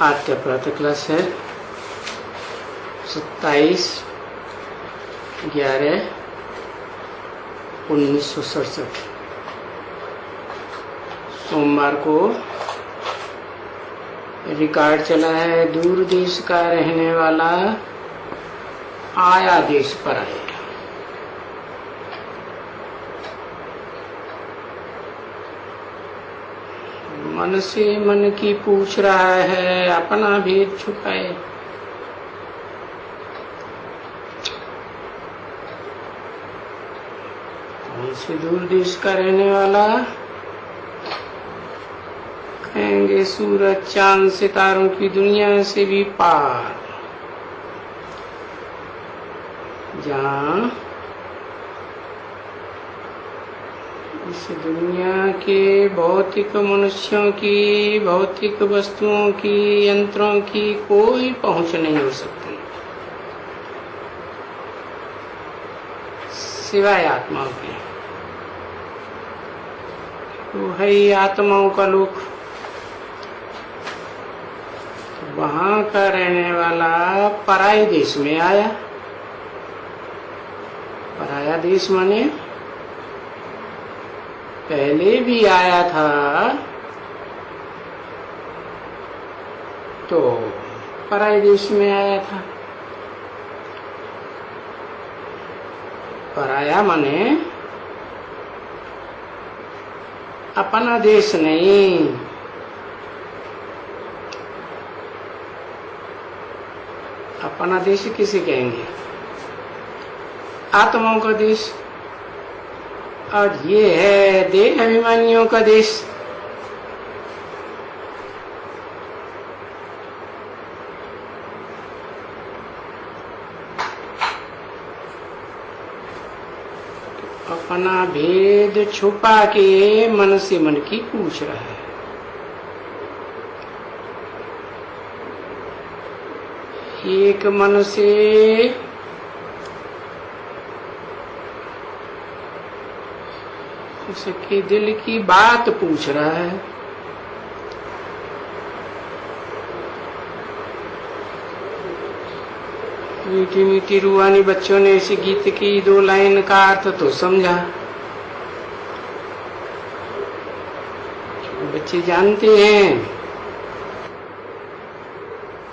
आद्य प्रातः क्लास है 27/11/1967 सोमवार को रिकॉर्ड चला है। दूर देश का रहने वाला आया देश पर आए। मन से मन की पूछ रहा है, अपना भेद छुपाए। कौन से दूर देश का रहने वाला? कहेंगे सूरज चांद सितारों की दुनिया से भी पार, जहाँ इस दुनिया के भौतिक मनुष्यों की, भौतिक वस्तुओं की, यंत्रों की कोई पहुंच नहीं हो सकती सिवाय आत्माओं के। तो है आत्माओं का लोक। वहां का रहने वाला पराये देश में आया। पराया देश माने पहले भी आया था तो पराये देश में आया था। पराया माने अपना देश नहीं। अपना देश किसे कहेंगे? आत्माओं का देश। और ये है देह अभिमानियों का देश। अपना भेद छुपा के मन से मन की पूछ रहा है। एक मन से उसके दिल की बात पूछ रहा है। मीठी मीठी रूहानी बच्चों ने इस गीत की 2 लाइन का अर्थ तो समझा। बच्चे जानते हैं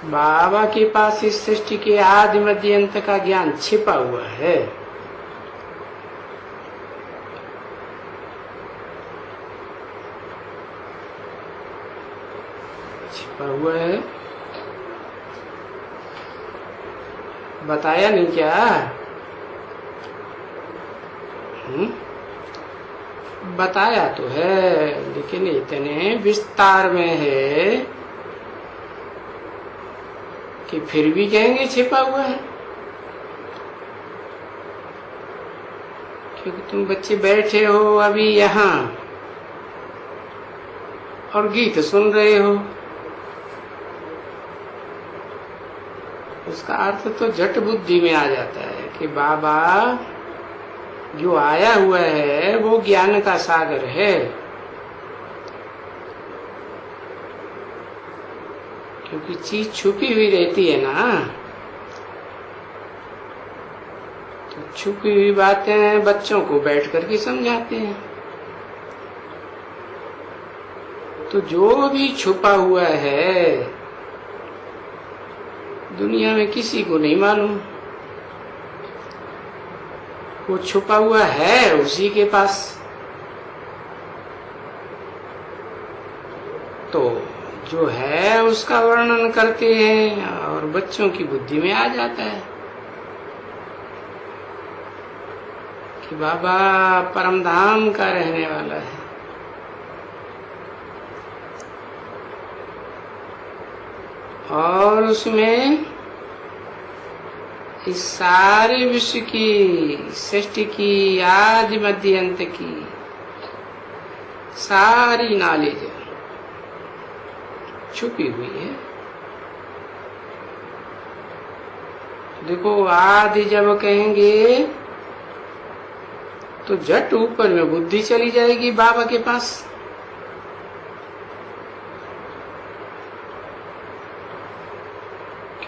बाबा के पास इस सृष्टि के आदि मध्य अंत का ज्ञान छिपा हुआ है। छिपा हुआ है, बताया नहीं क्या? बताया तो है, लेकिन इतने विस्तार में है कि फिर भी कहेंगे छिपा हुआ है। क्योंकि तुम बच्चे बैठे हो अभी यहाँ और गीत सुन रहे हो, उसका अर्थ तो झट बुद्धि में आ जाता है कि बाबा जो आया हुआ है वो ज्ञान का सागर है। क्योंकि चीज छुपी हुई रहती है ना, तो छुपी हुई बातें बच्चों को बैठ करके समझाते हैं। तो जो भी छुपा हुआ है दुनिया में किसी को नहीं मालूम। वो छुपा हुआ है उसी के पास। तो जो है उसका वर्णन करते हैं और बच्चों की बुद्धि में आ जाता है कि बाबा परम धाम का रहने वाला है। और उसमें इस सारे विश्व की, सृष्टि की, आदि मध्य अंत की सारी नॉलेज छुपी हुई है। देखो आदि जब कहेंगे तो झट ऊपर में बुद्धि चली जाएगी बाबा के पास।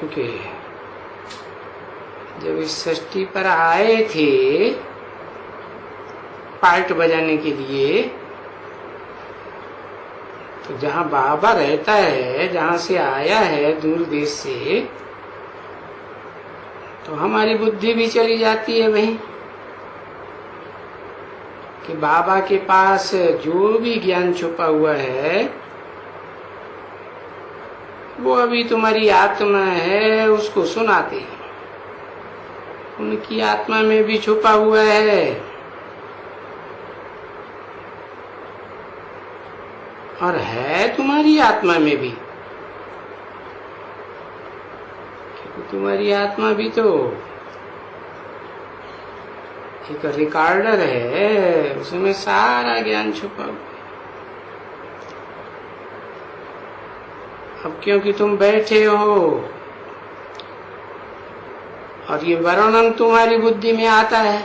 क्योंकि जब इस सृष्टि पर आए थे पार्ट बजाने के लिए, तो जहाँ बाबा रहता है, जहाँ से आया है दूर देश से, तो हमारी बुद्धि भी चली जाती है वहीं कि बाबा के पास जो भी ज्ञान छुपा हुआ है वो अभी तुम्हारी आत्मा है, उसको सुनाते हैं। उनकी आत्मा में भी छुपा हुआ है और है तुम्हारी आत्मा में भी, क्योंकि तुम्हारी आत्मा भी तो एक रिकॉर्डर है, उसमें सारा ज्ञान छुपा हुआ। अब क्योंकि तुम बैठे हो और ये वर्णन तुम्हारी बुद्धि में आता है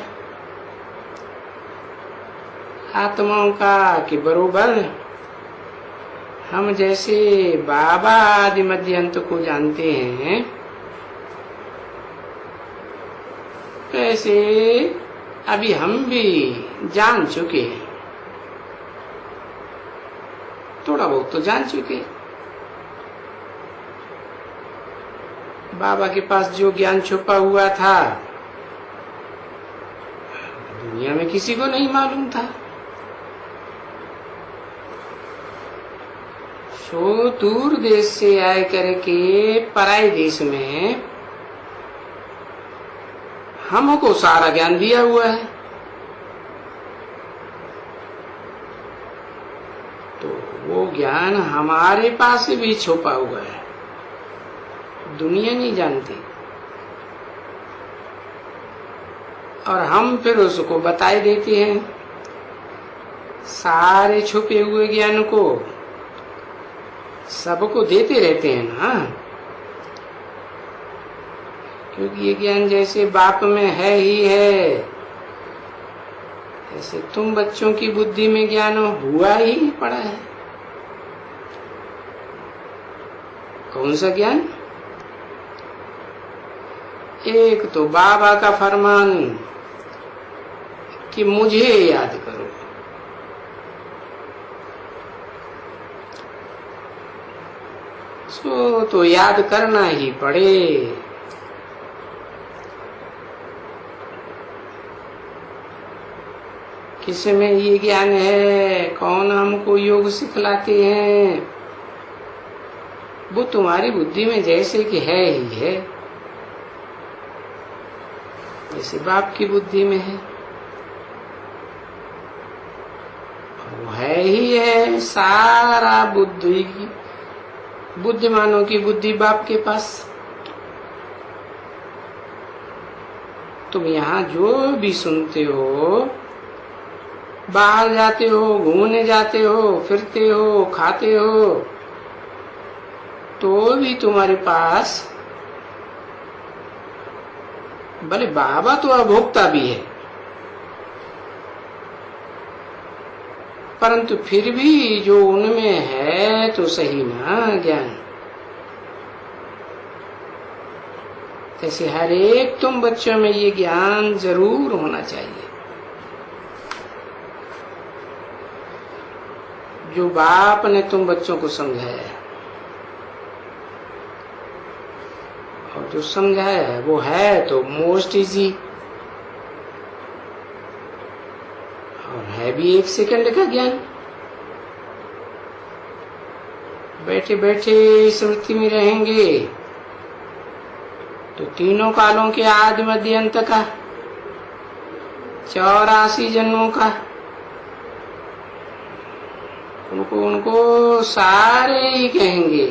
आत्माओं का कि बरोबर हम जैसे बाबा आदि मध्य अंत को जानते हैं, कैसे अभी हम भी जान चुके हैं, थोड़ा बहुत तो जान चुके। बाबा के पास जो ज्ञान छुपा हुआ था दुनिया में किसी को नहीं मालूम था। सो दूर देश से आए करके पराए देश में हमको सारा ज्ञान दिया हुआ है, तो वो ज्ञान हमारे पास भी छुपा हुआ है, दुनिया नहीं जानती। और हम फिर उसको बताए देते हैं, सारे छुपे हुए ज्ञान को सबको देते रहते हैं ना, क्योंकि ये ज्ञान जैसे बाप में है ही है, ऐसे तुम बच्चों की बुद्धि में ज्ञान हुआ ही पड़ा है। कौन सा ज्ञान? एक तो बाबा का फरमान कि मुझे याद करो, सो तो याद करना ही पड़े। किस में ये ज्ञान है? कौन हमको योग सिखलाते हैं? वो तुम्हारी बुद्धि में जैसे कि है ही है, जैसे बाप की बुद्धि में है, वो है ही है। सारा बुद्धिमानों की बुद्धि बाप के पास। तुम यहाँ जो भी सुनते हो, बाहर जाते हो, घूमने जाते हो, फिरते हो, खाते हो, तो भी तुम्हारे पास भले बाबा तो अभोक्ता भी है, परंतु फिर भी जो उनमें है तो सही ना ज्ञान। ऐसे हर एक तुम बच्चों में ये ज्ञान जरूर होना चाहिए, जो बाप ने तुम बच्चों को समझाया, और जो समझाया है वो है तो मोस्ट इजी, और है भी 1 सेकंड का ज्ञान। बैठे बैठे स्मृति में रहेंगे तो तीनों कालों के आदि मध्य अंत का, 84 जन्मों का, उनको सारे ही कहेंगे।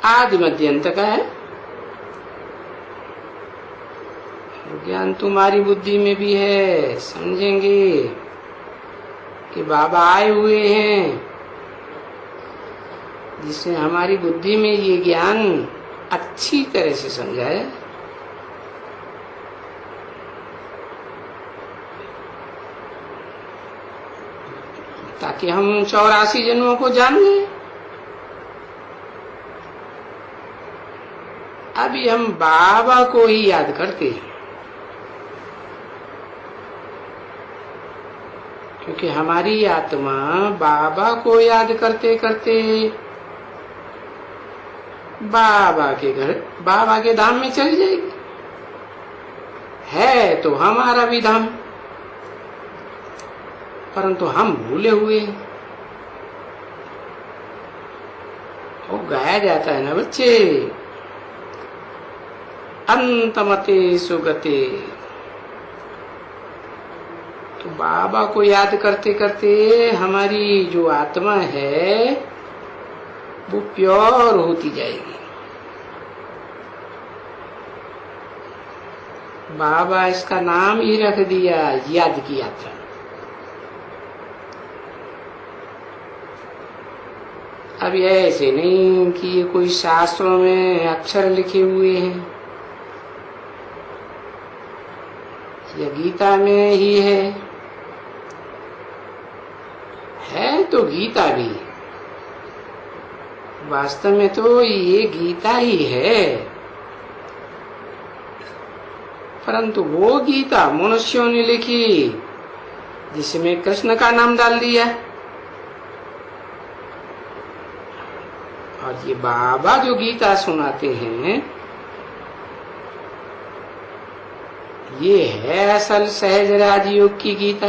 आदि मध्य अंत का है ज्ञान, तुम्हारी बुद्धि में भी है। समझेंगे कि बाबा आए हुए हैं, जिसने हमारी बुद्धि में ये ज्ञान अच्छी तरह से समझाया, ताकि हम 84 जन्मों को जान लें। अभी हम बाबा को ही याद करते हैं, क्योंकि हमारी आत्मा बाबा को याद करते करते बाबा के घर, बाबा के धाम में चली जाएगी। है तो हमारा भी धाम, परंतु हम भूले हुए हैं। वो गाया जाता है ना बच्चे, अंतमते सुगते। तो बाबा को याद करते करते हमारी जो आत्मा है वो प्योर होती जाएगी। बाबा इसका नाम ही रख दिया, याद की यात्रा। अब ऐसे नहीं कि ये कोई शास्त्रों में अक्षर लिखे हुए हैं या गीता में ही है तो गीता भी, वास्तव में तो ये गीता ही है, परंतु वो गीता मनुष्यों ने लिखी जिसमें कृष्ण का नाम डाल दिया। और ये बाबा जो गीता सुनाते हैं ये है असल सहज राजयोग की गीता,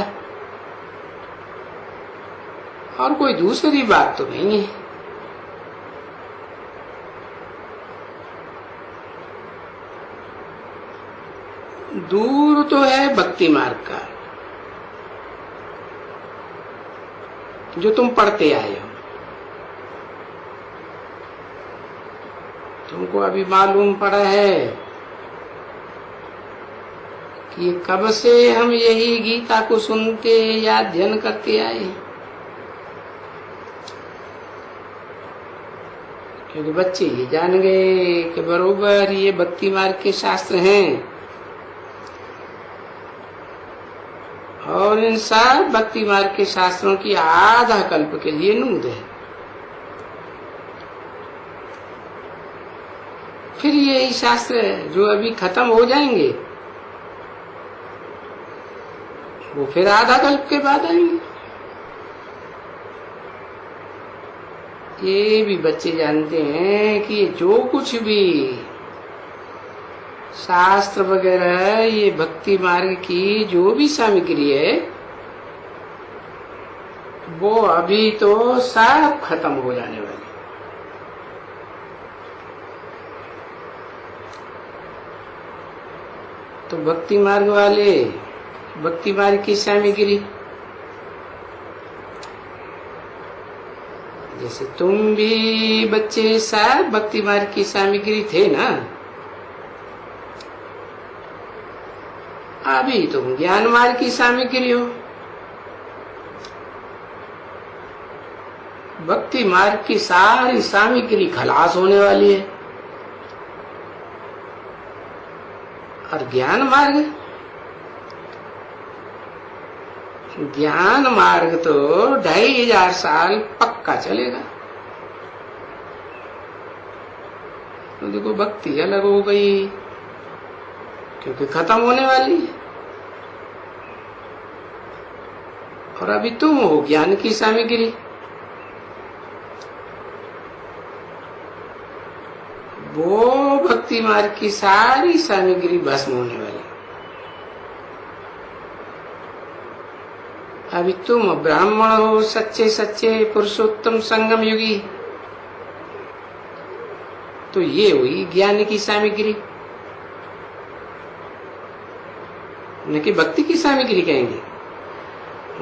और कोई दूसरी बात तो नहीं है। दूर तो है भक्ति मार्ग का जो तुम पढ़ते आए हो। तुमको अभी मालूम पड़ा है कि कब से हम यही गीता को सुनते या अध्ययन करते आए, क्योंकि बच्चे ये जान गए कि बरोबर ये भक्ति मार्ग के शास्त्र हैं और इन सब भक्ति मार्ग के शास्त्रों की आधा कल्प के लिए नूद है। फिर यही शास्त्र जो अभी खत्म हो जाएंगे वो फिर आधा कल्प के बाद आएंगे। ये भी बच्चे जानते हैं कि जो कुछ भी शास्त्र वगैरह ये भक्ति मार्ग की जो भी सामग्री है वो अभी तो सब खत्म हो जाने वाली। तो भक्ति मार्ग वाले भक्ति मार्ग की सामग्री, जैसे तुम भी बच्चे सब भक्ति मार्ग की सामग्री थे ना, अभी तुम ज्ञान मार्ग की सामग्री हो। भक्ति मार्ग की सारी सामग्री खलास होने वाली है, और ज्ञान मार्ग तो 2500 साल पक्का चलेगा। तो देखो भक्ति अलग हो गई क्योंकि खत्म होने वाली है, और अभी तुम हो ज्ञान की सामग्री। वो भक्ति मार्ग की सारी सामग्री भस्म होने वाली। अभी तुम ब्राह्मण हो, सच्चे सच्चे पुरुषोत्तम संगम युगी, तो ये हुई ज्ञान की सामग्री, न कि भक्ति की सामग्री कहेंगे।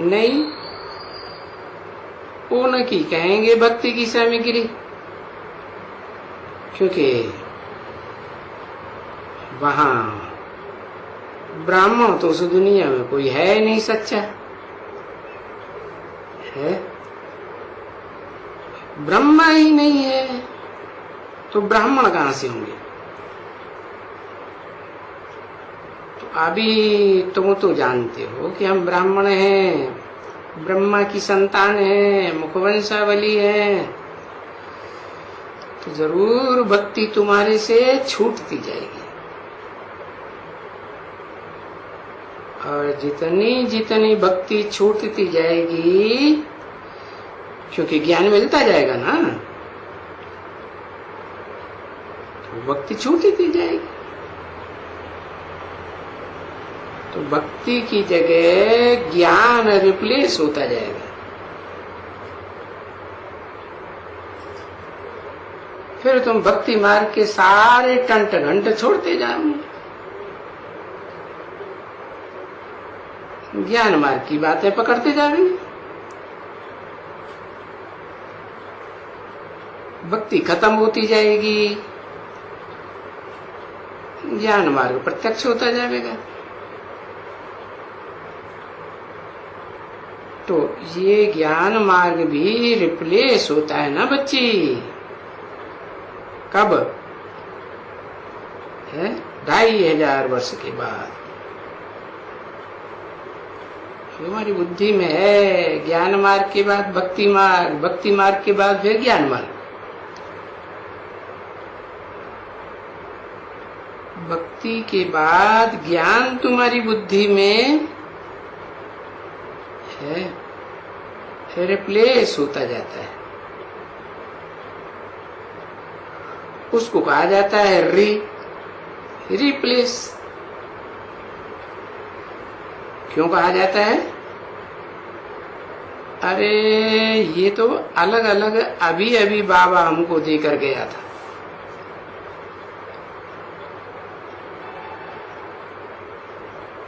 नहीं, वो न की कहेंगे भक्ति की सामग्री, क्योंकि वहां ब्राह्मण तो उस दुनिया में कोई है नहीं सच्चा है, ब्रह्मा ही नहीं है तो ब्राह्मण कहां से होंगे। तो अभी तुम तो जानते हो कि हम ब्राह्मण हैं, ब्रह्मा की संतान हैं, मुखवंशावली है, तो जरूर भक्ति तुम्हारे से छूटती जाएगी। और जितनी जितनी भक्ति छूटती जाएगी, क्योंकि ज्ञान मिलता जाएगा ना, तो भक्ति छूटती जाएगी। तो भक्ति की जगह ज्ञान रिप्लेस होता जाएगा। फिर तुम भक्ति मार्ग के सारे टंट घंट छोड़ते जाओगे, ज्ञान मार्ग की बातें पकड़ते जाओगे। भक्ति खत्म होती जाएगी, ज्ञान मार्ग प्रत्यक्ष होता जाएगा। तो ये ज्ञान मार्ग भी रिप्लेस होता है ना बच्ची। कब है? 2500 वर्ष के बाद। हमारी बुद्धि में है ज्ञान मार्ग के बाद भक्ति मार्ग, भक्ति मार्ग के बाद फिर ज्ञान मार्ग। भक्ति के बाद ज्ञान तुम्हारी बुद्धि में है, रिप्लेस होता जाता है। उसको कहा जाता है रिप्लेस। क्यों कहा जाता है? अरे ये तो अलग अलग अभी अभी बाबा हमको देकर गया था।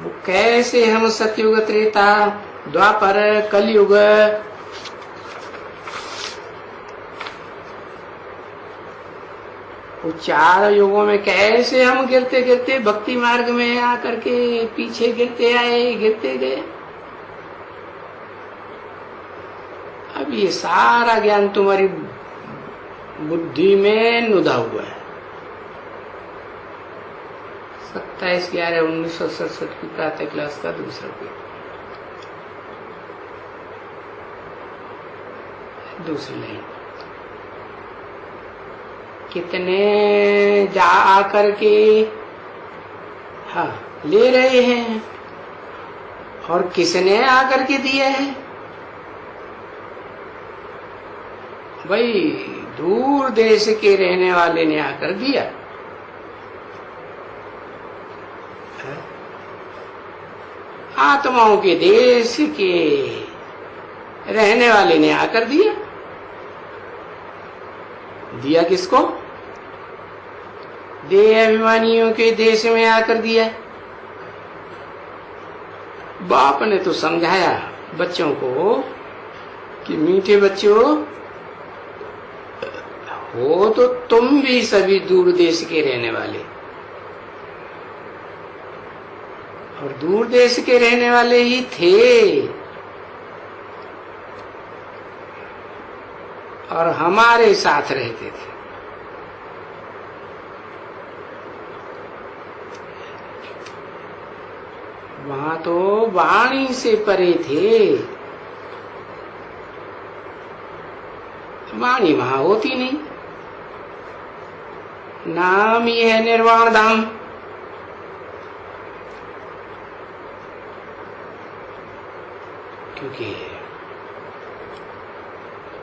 वो कैसे हम सतयुग, त्रेता, द्वापर, कलयुग, वो 4 युगों में कैसे हम गिरते गिरते भक्ति मार्ग में आकर के पीछे गिरते आए, गिरते गए। अब ये सारा ज्ञान तुम्हारी बुद्धि में नुदा हुआ है। 27/11/1967 की प्रातः क्लास का दूसरा पेपर, दूसरी लाइन। कितने जा आकर के हाँ ले रहे हैं, और किसने आकर के दिया है? भाई दूर देश के रहने वाले ने आकर दिया। आत्माओं के देश के रहने वाले ने आकर दिया। दिया किसको? देह अभिमानियों के देश में आकर दिया। बाप ने तो समझाया बच्चों को कि मीठे बच्चों, हो तो तुम भी सभी दूर देश के रहने वाले, और दूर देश के रहने वाले ही थे, और हमारे साथ रहते थे। वहां तो वाणी से परे थे। वाणी वहां होती नहीं। नाम ही है निर्वाण धाम। क्योंकि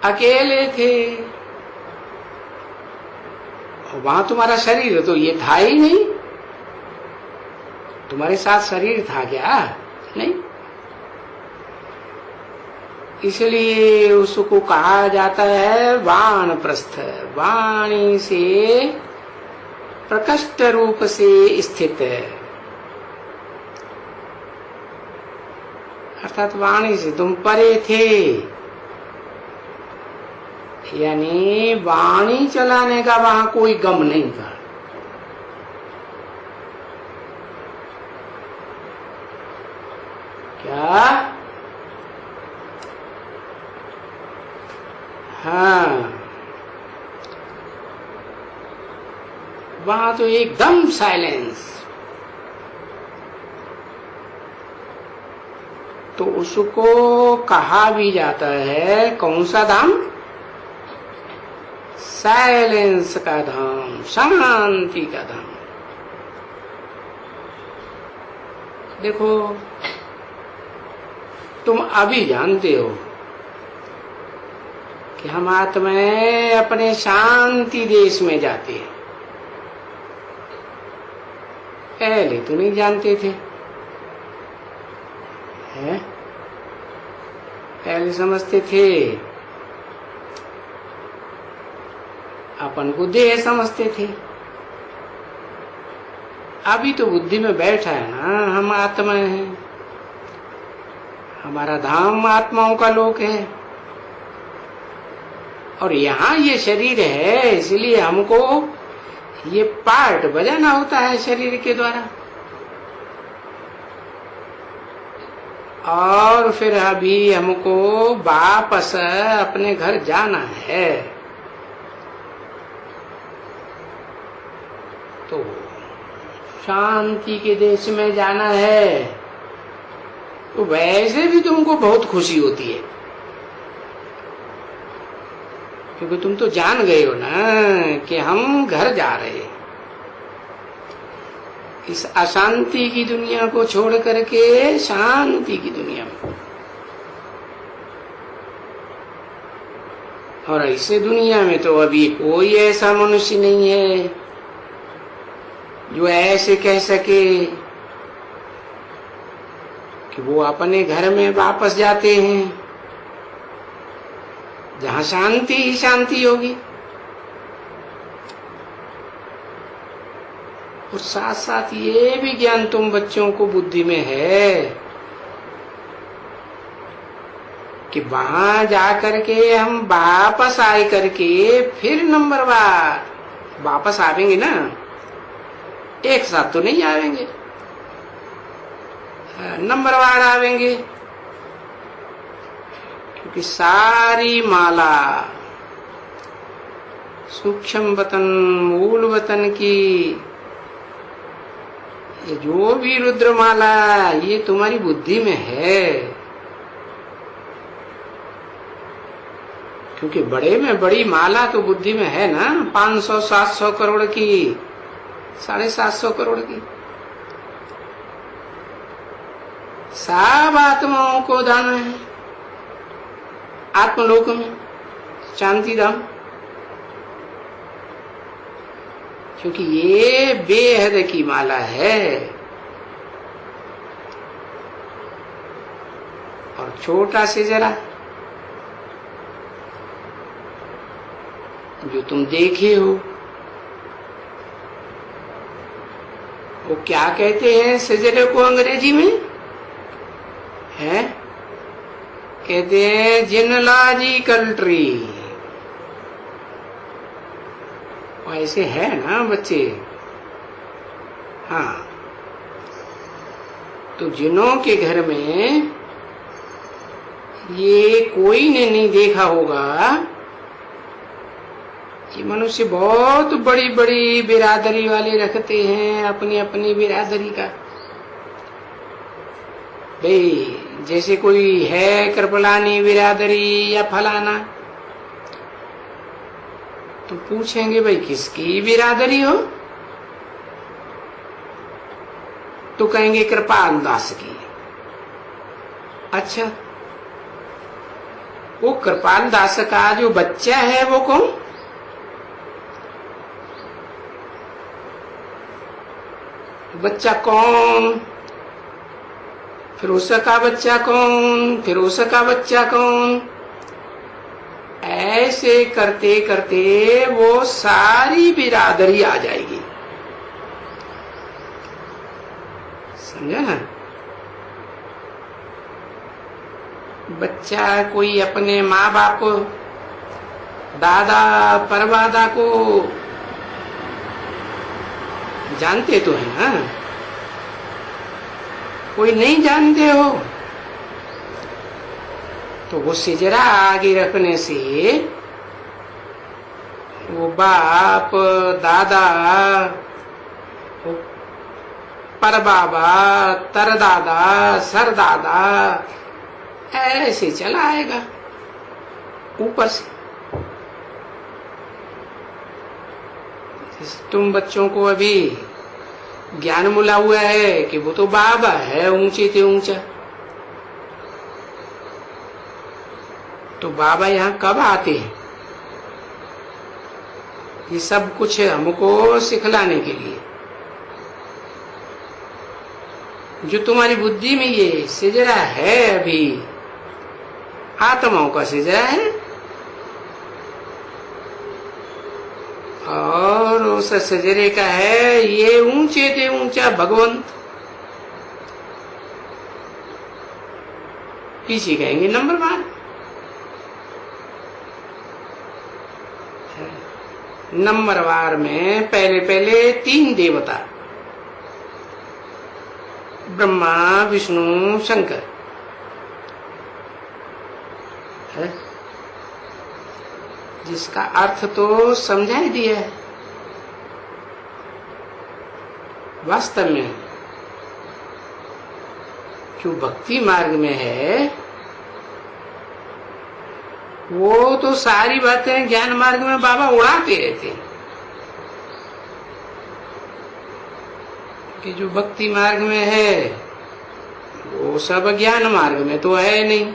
अकेले थे, वहां तुम्हारा शरीर तो ये था ही नहीं। तुम्हारे साथ शरीर था क्या? नहीं। इसलिए उसको कहा जाता है वानप्रस्थ। वाणी से प्रकष्ट रूप से स्थित है, अर्थात वाणी से तुम परे थे। यानी वाणी चलाने का वहां कोई गम नहीं था। क्या? हाँ, वहां तो एकदम साइलेंस। तो उसको कहा भी जाता है कौन सा धाम? साइलेंस का धाम, शांति का धाम। देखो, तुम अभी जानते हो कि हम आत्माएं अपने शांति देश में जाते हैं। पहले तो नहीं जानते थे, हैं? पहले समझते थे अपन को देह समझते थे। अभी तो बुद्धि में बैठा है ना, हम आत्मा हैं, हमारा धाम आत्माओं का लोक है, और यहाँ ये शरीर है, इसलिए हमको ये पार्ट बजाना होता है शरीर के द्वारा। और फिर अभी हमको वापस अपने घर जाना है। तो शांति के देश में जाना है, तो वैसे भी तुमको बहुत खुशी होती है, क्योंकि तुम तो जान गए हो ना कि हम घर जा रहे हैं। इस अशांति की दुनिया को छोड़ करके शांति की दुनिया में। और ऐसे दुनिया में तो अभी कोई ऐसा मनुष्य नहीं है जो ऐसे कह सके कि वो अपने घर में वापस जाते हैं जहां शांति ही शांति होगी। और साथ साथ ये भी ज्ञान तुम बच्चों को बुद्धि में है कि वहां जा करके हम वापस आए करके फिर नंबरवार वापस आवेंगे ना, एक साथ तो नहीं आवेंगे, नंबरवार आवेंगे। क्योंकि सारी माला सूक्ष्म वतन मूल वतन की, ये जो भी रुद्रमाला ये तुम्हारी बुद्धि में है। क्योंकि बड़े में बड़ी माला तो बुद्धि में है ना, 500-700 करोड़ की, 750 करोड़ की। सब आत्माओं को दाना है आत्मलोक में, शांति धाम। क्योंकि ये बेहद की माला है। और छोटा से जरा जो तुम देखे हो, वो क्या कहते हैं सजरे को अंग्रेजी में? है कहते हैं जिनलॉजिकल ट्री। ऐसे है ना बच्चे? हाँ, तो जिनों के घर में ये कोई ने नहीं देखा होगा कि मनुष्य बहुत बड़ी बड़ी बिरादरी वाले रखते हैं, अपनी अपनी बिरादरी का। भाई जैसे कोई है कृपलानी बिरादरी या फलाना, तो पूछेंगे भाई किसकी बिरादरी हो? तो कहेंगे कृपाल दास की। अच्छा, वो कृपाल दास का जो बच्चा है वो कौन? बच्चा कौन? फिर उसका बच्चा कौन? फिर उसका बच्चा कौन? ऐसे करते करते वो सारी बिरादरी आ जाएगी। समझा ना? बच्चा कोई अपने माँ बाप को, दादा परदादा को जानते तो है ना? कोई नहीं जानते हो तो वो सिजरा आगे रखने से वो बाप दादा परबाबा तरदादा सरदादा ऐसे चला आएगा ऊपर से। तुम बच्चों को अभी ज्ञान मिला हुआ है कि वो तो बाबा है ऊंचे से ऊंचा, तो बाबा यहाँ कब आते हैं? ये सब कुछ हमको सिखलाने के लिए। जो तुम्हारी बुद्धि में ये सिजरा है अभी आत्माओं का सिजरा है, और उस सजरे का है ये ऊंचे से ऊंचा भगवंत। पीछे कहेंगे नंबरवार। नंबरवार में पहले पहले 3 देवता, ब्रह्मा विष्णु शंकर है, जिसका अर्थ तो समझा ही दिया है। वास्तव में जो भक्ति मार्ग में है वो तो सारी बातें ज्ञान मार्ग में बाबा उड़ाते रहते हैं, कि जो भक्ति मार्ग में है वो सब ज्ञान मार्ग में तो है नहीं।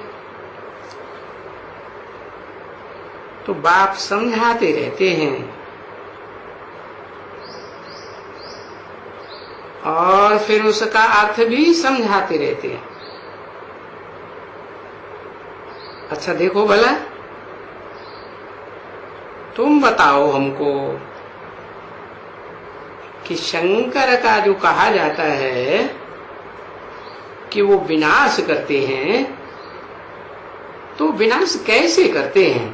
तो बाप समझाते रहते हैं और फिर उसका अर्थ भी समझाते रहते हैं। अच्छा देखो भला, तुम बताओ हमको कि शंकर का जो कहा जाता है कि वो विनाश करते हैं, तो विनाश कैसे करते हैं?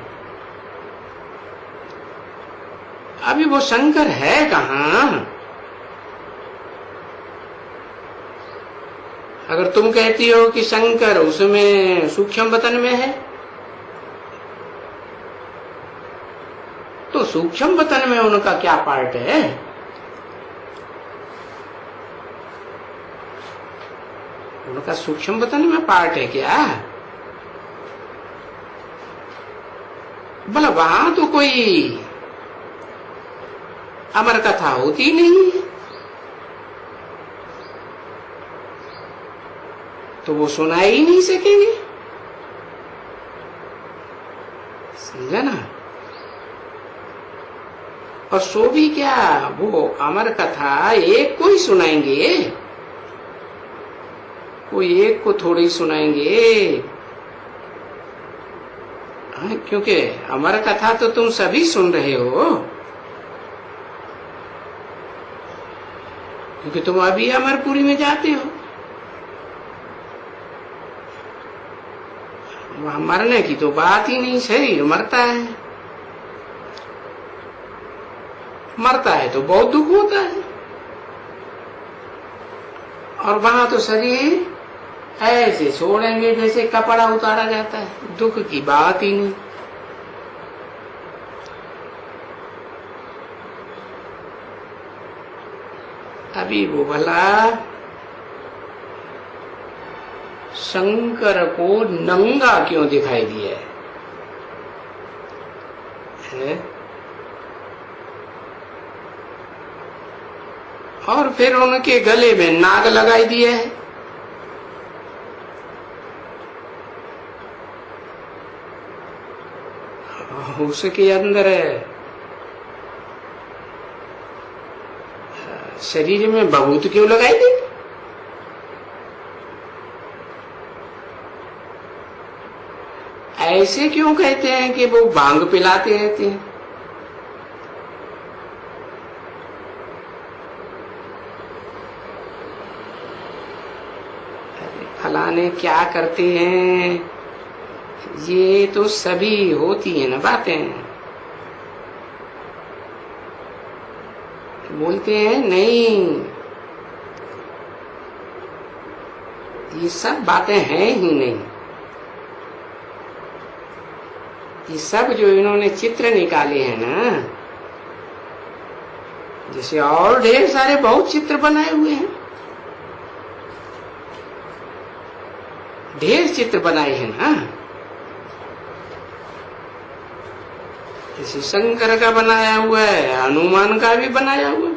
अभी वो शंकर है कहाँ? अगर तुम कहती हो कि शंकर उसमें सूक्ष्म वतन में है, तो सूक्ष्म वतन में उनका क्या पार्ट है? उनका सूक्ष्म वतन में पार्ट है क्या? भला वहां तो कोई अमर कथा होती नहीं, तो वो सुना ही नहीं सकेंगे। समझा ना? और सो भी क्या, वो अमर कथा एक को ही सुनाएंगे, कोई एक को थोड़ी सुनाएंगे। हाँ, क्योंकि अमर कथा तो तुम सभी सुन रहे हो, क्योंकि तुम अभी अमरपुरी में जाते हो। वहां मरने की तो बात ही नहीं, शरीर मरता है, मरता है तो बहुत दुख होता है, और वहां तो शरीर ऐसे छोड़ेंगे जैसे कपड़ा उतारा जाता है, दुख की बात ही नहीं। अभी वो भला शंकर को नंगा क्यों दिखाई दिया है? और फिर उनके गले में नाग लगाई दिया है। उसके अंदर शरीर में भभूत क्यों लगाई दी? ऐसे क्यों कहते हैं कि वो भांग पिलाते रहते हैं? फलाने क्या करते हैं, ये तो सभी होती है ना बातें। बोलते हैं नहीं, ये सब बातें हैं ही नहीं। ये सब जो इन्होंने चित्र निकाले हैं ना, जैसे और ढेर सारे बहुत चित्र बनाए हुए हैं, ढेर चित्र बनाए हैं ना, जैसे शंकर का बनाया हुआ है, हनुमान का भी बनाया हुआ है,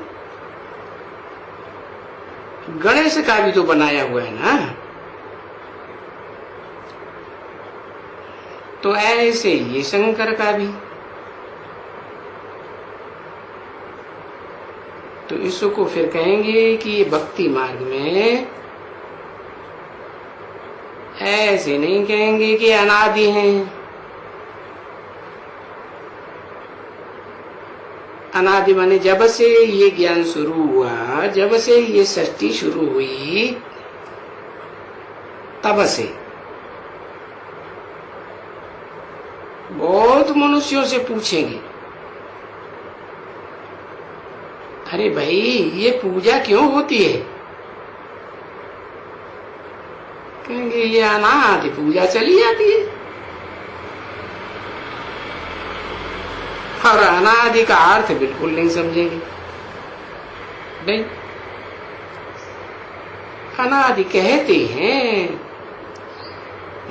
गणेश का भी तो बनाया हुआ है ना। तो ऐसे ये शंकर का भी। तो इसको फिर कहेंगे कि ये भक्ति मार्ग में ऐसे नहीं कहेंगे कि अनादि हैं। अनादि माने जब से ये ज्ञान शुरू हुआ, जब से ये सृष्टि शुरू हुई, तब से बहुत मनुष्यों से पूछेंगे, अरे भाई ये पूजा क्यों होती है? कहेंगे ये अनादि पूजा चली जाती है। और अनादि का अर्थ बिल्कुल नहीं समझेंगे। नहीं, अनादि कहते हैं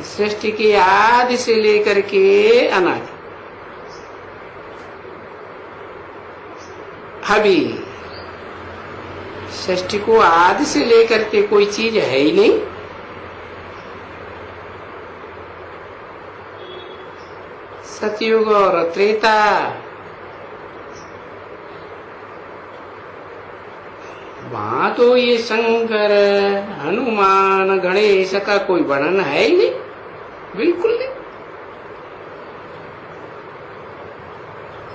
सृष्टि के आदि से लेकर के अनादि। अभी सृष्टि को आदि से लेकर के कोई चीज है ही नहीं। सतयुग और त्रेता, वहां तो ये शंकर, हनुमान, गणेश का कोई वर्णन है ही नहीं, बिल्कुल नहीं।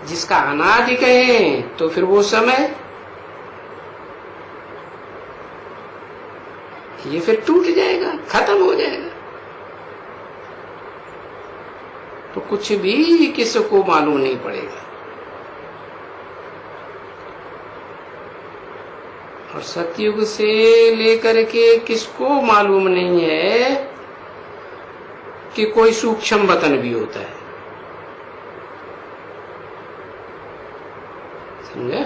जिसका अनादि कहें तो फिर वो समय ये फिर टूट जाएगा, खत्म हो जाएगा। तो कुछ भी किसको मालूम नहीं पड़ेगा। और सतयुग से लेकर के किसको मालूम नहीं है कि कोई सूक्ष्म वतन भी होता है। समझा?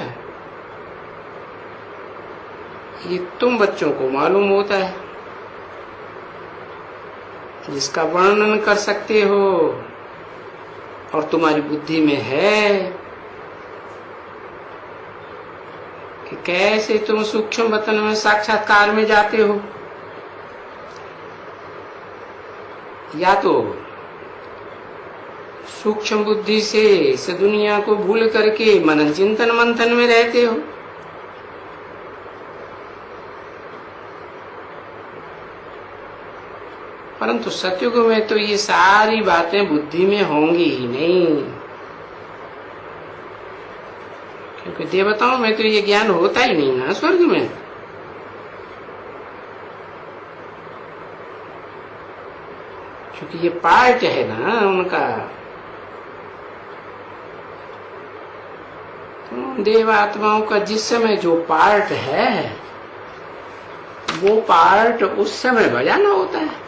ये तुम बच्चों को मालूम होता है, जिसका वर्णन कर सकते हो और तुम्हारी बुद्धि में है कि कैसे तुम सूक्ष्म वतन में साक्षात्कार में जाते हो। या तो सूक्ष्म बुद्धि से इस दुनिया को भूल करके मनन चिंतन मंथन में रहते हो, परंतु सतयुग में तो ये सारी बातें बुद्धि में होंगी ही नहीं, क्योंकि देवताओं में तो ये ज्ञान होता ही नहीं ना स्वर्ग में। क्योंकि ये पार्ट है ना उनका। तो देवात्माओं का जिस समय जो पार्ट है, वो पार्ट उस समय बजाना होता है।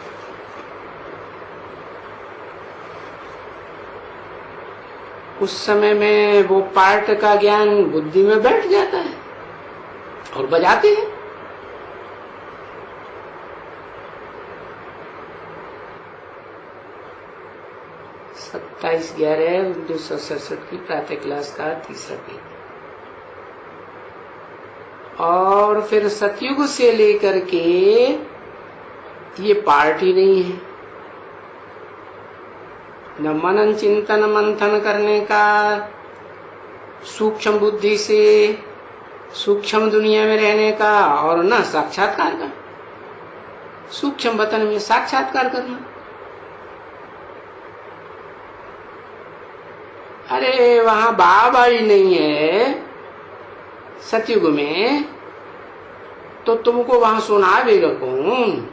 उस समय में वो पार्ट का ज्ञान बुद्धि में बैठ जाता है और बजाते हैं। सत्ताईस 11/1967 की प्रातः क्लास का तीसरा पेज। और फिर सतयुग से लेकर के ये पार्ट ही नहीं है। न मनन चिंतन मंथन करने का, सूक्ष्म बुद्धि से सूक्ष्म दुनिया में रहने का, और न साक्षात्कार का, सूक्ष्म वतन में साक्षात्कार करना। अरे वहां बाबा ही नहीं है सतयुग में, तो तुमको वहां सुनावेगा कौन?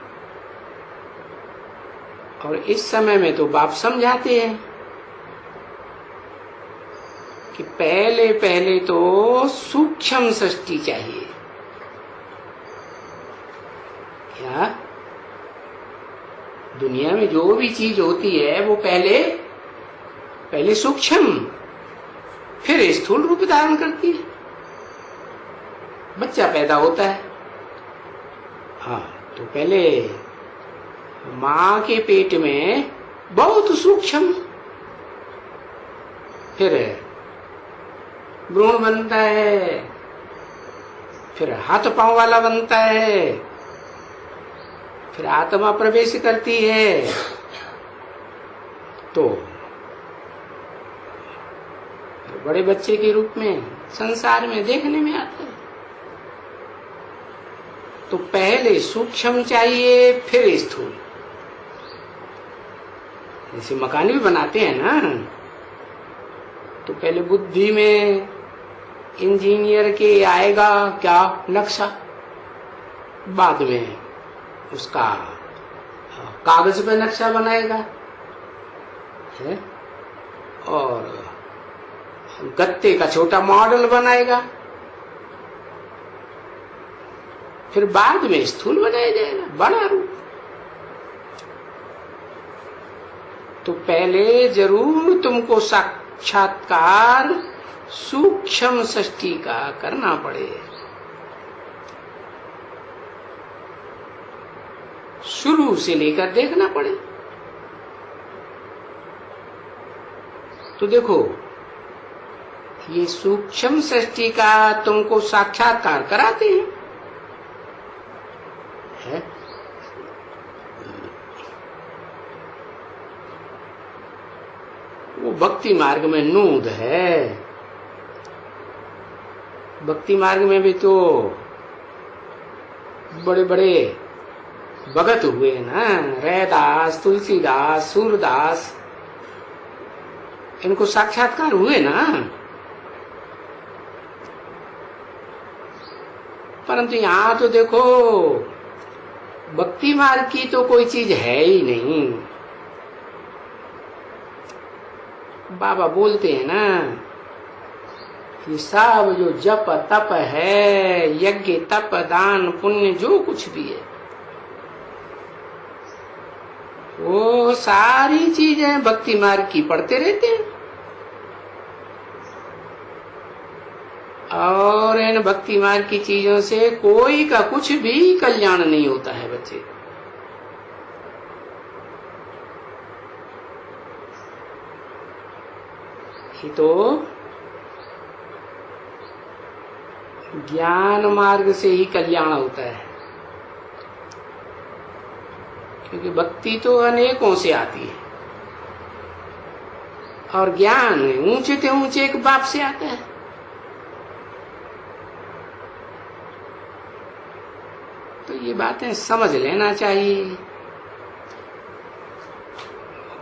और इस समय में तो बाप समझाते हैं कि पहले पहले तो सूक्ष्म सृष्टि चाहिए। क्या दुनिया में जो भी चीज होती है वो पहले सूक्ष्म, फिर स्थूल रूप धारण करती है। बच्चा पैदा होता है, हाँ, तो पहले माँ के पेट में बहुत सूक्ष्म, फिर भ्रूण बनता है, फिर हाथ पांव वाला बनता है, फिर आत्मा प्रवेश करती है, तो बड़े बच्चे के रूप में संसार में देखने में आता है। तो पहले सूक्ष्म चाहिए, फिर स्थूल। जैसे मकान भी बनाते हैं ना, तो पहले बुद्धि में इंजीनियर के आएगा क्या नक्शा, बाद में उसका कागज पे नक्शा बनाएगा है, और गत्ते का छोटा मॉडल बनाएगा, फिर बाद में स्थूल बनाया जाएगा, बड़ा रूप। तो पहले जरूर तुमको साक्षात्कार सूक्ष्म सृष्टि का करना पड़े, शुरू से लेकर देखना पड़े। तो देखो, ये सूक्ष्म सृष्टि का तुमको साक्षात्कार कराते हैं है? वो भक्ति मार्ग में नूद है। भक्ति मार्ग में भी तो बड़े बड़े भगत हुए ना, रैदास, तुलसीदास, सूरदास, इनको साक्षात्कार हुए ना। परंतु यहां तो देखो, भक्ति मार्ग की तो कोई चीज है ही नहीं। बाबा बोलते हैं ना, ये सब जो जप तप है, यज्ञ तप दान पुण्य जो कुछ भी है, वो सारी चीजें भक्ति मार्ग की पढ़ते रहते हैं। और इन भक्ति मार्ग की चीजों से कोई का कुछ भी कल्याण नहीं होता है बच्चे। ये तो ज्ञान मार्ग से ही कल्याण होता है, क्योंकि भक्ति तो अनेकों से आती है और ज्ञान ऊंचे से ऊंचे एक बाप से आता है। तो ये बातें समझ लेना चाहिए।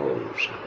ओम शांति।